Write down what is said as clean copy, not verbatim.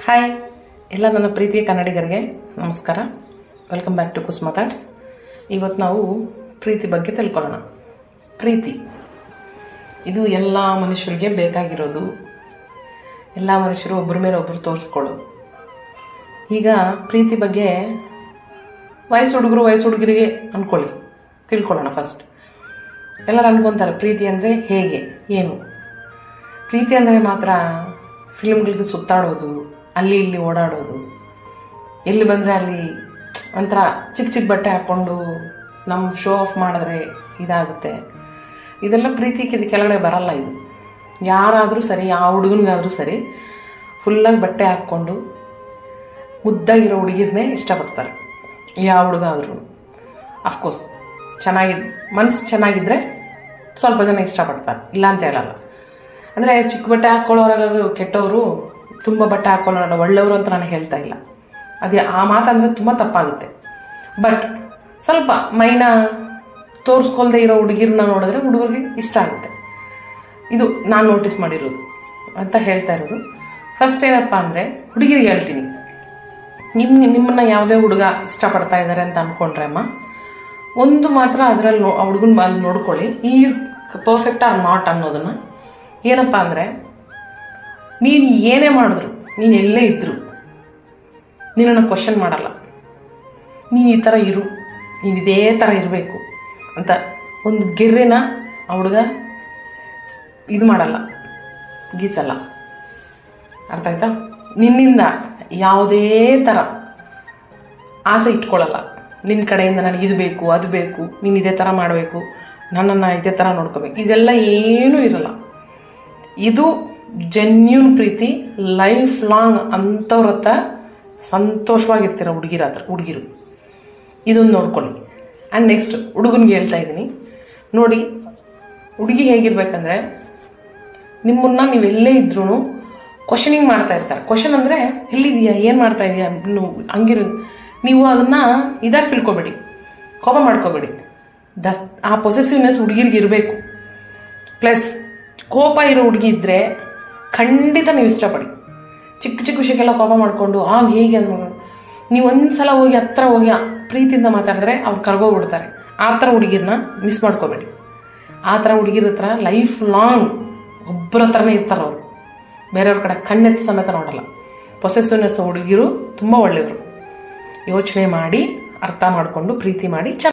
Hi ಎಲ್ಲ ನನ್ನ ಪ್ರೀತಿಯ ಕನ್ನಡಿಗರಿಗೆ ನಮಸ್ಕಾರ. Welcome back to Kusuma thoughts. ಇವತ್ತು ನಾವು ಪ್ರೀತಿ ಬಗ್ಗೆ ತಿಳ್ಕೊಳ್ಳೋಣ. ಪ್ರೀತಿ ಇದು ಎಲ್ಲ ಮನುಷ್ಯರಿಗೆ ಬೇಕಾಗಿರೋದು. ಎಲ್ಲ ಮನುಷ್ಯರು ಒಬ್ಬರ ಮೇಲೆ ಒಬ್ಬರು ತೋರಿಸ್ಕೊಳ್ಳೋದು. ಈಗ ಪ್ರೀತಿ ಬಗ್ಗೆ ವಯಸ್ಸು ಹುಡುಗರಿಗೆ ಅಂದ್ಕೊಳ್ಳಿ, ತಿಳ್ಕೊಳ್ಳೋಣ. ಫಸ್ಟ್ ಎಲ್ಲರೂ ಅಂದ್ಕೊತಾರೆ ಪ್ರೀತಿ ಅಂದರೆ ಹೇಗೆ, ಏನು. ಪ್ರೀತಿ ಅಂದರೆ ಮಾತ್ರ ಫಿಲ್ಮ್ಗಳಿಗೆ ಸುತ್ತಾಡೋದು, ಅಲ್ಲಿ ಇಲ್ಲಿ ಓಡಾಡೋದು, ಎಲ್ಲಿ ಬಂದರೆ ಅಲ್ಲಿ ಒಂಥರ ಚಿಕ್ಕ ಚಿಕ್ಕ ಬಟ್ಟೆ ಹಾಕ್ಕೊಂಡು ನಮ್ಮ ಶೋ ಆಫ್ ಮಾಡಿದ್ರೆ ಇದಾಗುತ್ತೆ. ಇದೆಲ್ಲ ಪ್ರೀತಿಗೆ ಕೆಳಗಡೆ ಬರಲ್ಲ. ಇದು ಯಾರಾದರೂ ಸರಿ, ಯಾವ ಹುಡುಗನಿಗಾದರೂ ಸರಿ, ಫುಲ್ಲಾಗಿ ಬಟ್ಟೆ ಹಾಕ್ಕೊಂಡು ಮುದ್ದಾಗಿರೋ ಹುಡುಗಿರನ್ನೇ ಇಷ್ಟಪಡ್ತಾರೆ. ಯಾವ ಹುಡುಗ ಆದ್ರೂ ಅಫ್ಕೋರ್ಸ್ ಮನಸ್ಸು ಚೆನ್ನಾಗಿದ್ದರೆ ಸ್ವಲ್ಪ ಜನ ಇಷ್ಟಪಡ್ತಾರೆ, ಇಲ್ಲ ಅಂತ ಹೇಳಲ್ಲ. ಅಂದರೆ ಚಿಕ್ಕ ಬಟ್ಟೆ ಹಾಕ್ಕೊಳ್ಳೋರು ಕೆಟ್ಟವರು, ತುಂಬ ಬಟ್ಟೆ ಹಾಕ್ಕೊಳ್ಳೋರು ಒಳ್ಳೆಯವರು ಅಂತ ನಾನು ಹೇಳ್ತಾ ಇಲ್ಲ. ಅದೇ ಆ ಮಾತಂದರೆ ತುಂಬ ತಪ್ಪಾಗುತ್ತೆ. ಬಟ್ ಸ್ವಲ್ಪ ಮೈನ ತೋರಿಸ್ಕೊಳ್ದೇ ಇರೋ ಹುಡುಗಿರನ್ನ ನೋಡಿದ್ರೆ ಹುಡುಗರಿಗೆ ಇಷ್ಟ ಆಗುತ್ತೆ. ಇದು ನಾನು ನೋಟಿಸ್ ಮಾಡಿರೋದು ಅಂತ ಹೇಳ್ತಾ ಇರೋದು. ಫಸ್ಟ್ ಏನಪ್ಪ ಅಂದರೆ ಹುಡುಗಿರಿಗೆ ಹೇಳ್ತೀನಿ, ನಿಮ್ಮನ್ನು ಯಾವುದೇ ಹುಡುಗ ಇಷ್ಟಪಡ್ತಾ ಇದ್ದಾರೆ ಅಂತ ಅಂದ್ಕೊಂಡ್ರೆ ಅಮ್ಮ, ಒಂದು ಮಾತ್ರ ಅದರಲ್ಲಿ ಆ ಹುಡುಗನ ಅಲ್ಲಿ ನೋಡ್ಕೊಳ್ಳಿ, ಈಸ್ ಪರ್ಫೆಕ್ಟ್ ಆರ್ ನಾಟ್ ಅನ್ನೋದನ್ನು. ಏನಪ್ಪ ಅಂದರೆ ನೀನು ಏನೇ ಮಾಡಿದ್ರು, ನೀನು ಎಲ್ಲೇ ಇದ್ದರು ನಿನ್ನನ್ನು ಕ್ವಶನ್ ಮಾಡಲ್ಲ. ನೀನು ಈ ಥರ ಇರು, ನೀನು ಇದೇ ಥರ ಇರಬೇಕು ಅಂತ ಒಂದು ಗೆರ್ರೆನ ಆ ಹುಡುಗ ಇದು ಮಾಡಲ್ಲ, ಗೀಚಲ್ಲ. ಅರ್ಥ ಆಯ್ತಾ? ನಿನ್ನಿಂದ ಯಾವುದೇ ಥರ ಆಸೆ ಇಟ್ಕೊಳ್ಳಲ್ಲ. ನಿನ್ನ ಕಡೆಯಿಂದ ನನಗೆ ಇದು ಬೇಕು, ಅದು ಬೇಕು, ನೀನು ಇದೇ ಥರ ಮಾಡಬೇಕು, ನನ್ನನ್ನು ಇದೇ ಥರ ನೋಡ್ಕೋಬೇಕು, ಇದೆಲ್ಲ ಏನೂ ಇರಲ್ಲ. ಇದು ಜೆನ್ಯೂನ್ ಪ್ರೀತಿ, ಲೈಫ್ ಲಾಂಗ್ ಅಂಥವ್ರ ಹತ್ರ ಸಂತೋಷವಾಗಿರ್ತೀರ ಹುಡುಗಿರು. ಇದೊಂದು ನೋಡ್ಕೊಳ್ಳಿ. ಆ್ಯಂಡ್ ನೆಕ್ಸ್ಟ್ ಹುಡುಗನಿಗೆ ಹೇಳ್ತಾ ಇದ್ದೀನಿ ನೋಡಿ, ಹುಡುಗಿ ಹೇಗಿರ್ಬೇಕಂದ್ರೆ ನಿಮ್ಮನ್ನು ನೀವು ಎಲ್ಲೇ ಇದ್ರೂ ಕ್ವಶನಿಂಗ್ ಮಾಡ್ತಾ ಇರ್ತಾರೆ. ಕ್ವಶನ್ ಅಂದರೆ ಎಲ್ಲಿದೆಯಾ, ಏನು ಮಾಡ್ತಾ ಇದೆಯಾ, ನೀವು ಅದನ್ನು ಇದಾಗಿ ತಿಳ್ಕೊಬೇಡಿ, ಕೋಪ ಮಾಡ್ಕೋಬೇಡಿ. ಆ ಪೊಸೆಸಿವ್ನೆಸ್ ಹುಡುಗಿರಿಗೆ ಇರಬೇಕು. ಪ್ಲಸ್ ಕೋಪ ಇರೋ ಹುಡುಗಿ ಇದ್ದರೆ ಖಂಡಿತ ನೀವು ಇಷ್ಟಪಡಿ. ಚಿಕ್ಕ ಚಿಕ್ಕ ವಿಷಯಕ್ಕೆಲ್ಲ ಕೋಪ ಮಾಡಿಕೊಂಡು ಹೇಗೆ ಅಂದ್ಕೊಂಡು ನೀವು ಒಂದು ಸಲ ಹೋಗಿ ಹತ್ರ ಹೋಗಿ ಪ್ರೀತಿಯಿಂದ ಮಾತಾಡಿದ್ರೆ ಅವ್ರು ಕರ್ಗೋಗ್ಬಿಡ್ತಾರೆ. ಆ ಥರ ಹುಡುಗಿರನ್ನ ಮಿಸ್ ಮಾಡ್ಕೋಬೇಡಿ. ಆ ಥರ ಹುಡುಗಿರ ಹತ್ರ ಲೈಫ್ ಲಾಂಗ್ ಒಬ್ಬರ ಹತ್ರನೇ ಇರ್ತಾರೆ ಅವರು, ಬೇರೆಯವ್ರ ಕಡೆ ಕಣ್ಣೆತ್ತು ಸಮೇತ ನೋಡಲ್ಲ. ಪೊಸೆಸಿವ್ನೆಸ್ ಹುಡುಗಿರು ತುಂಬ ಒಳ್ಳೆಯವರು. ಯೋಚನೆ ಮಾಡಿ, ಅರ್ಥ ಮಾಡಿಕೊಂಡು ಪ್ರೀತಿ ಮಾಡಿ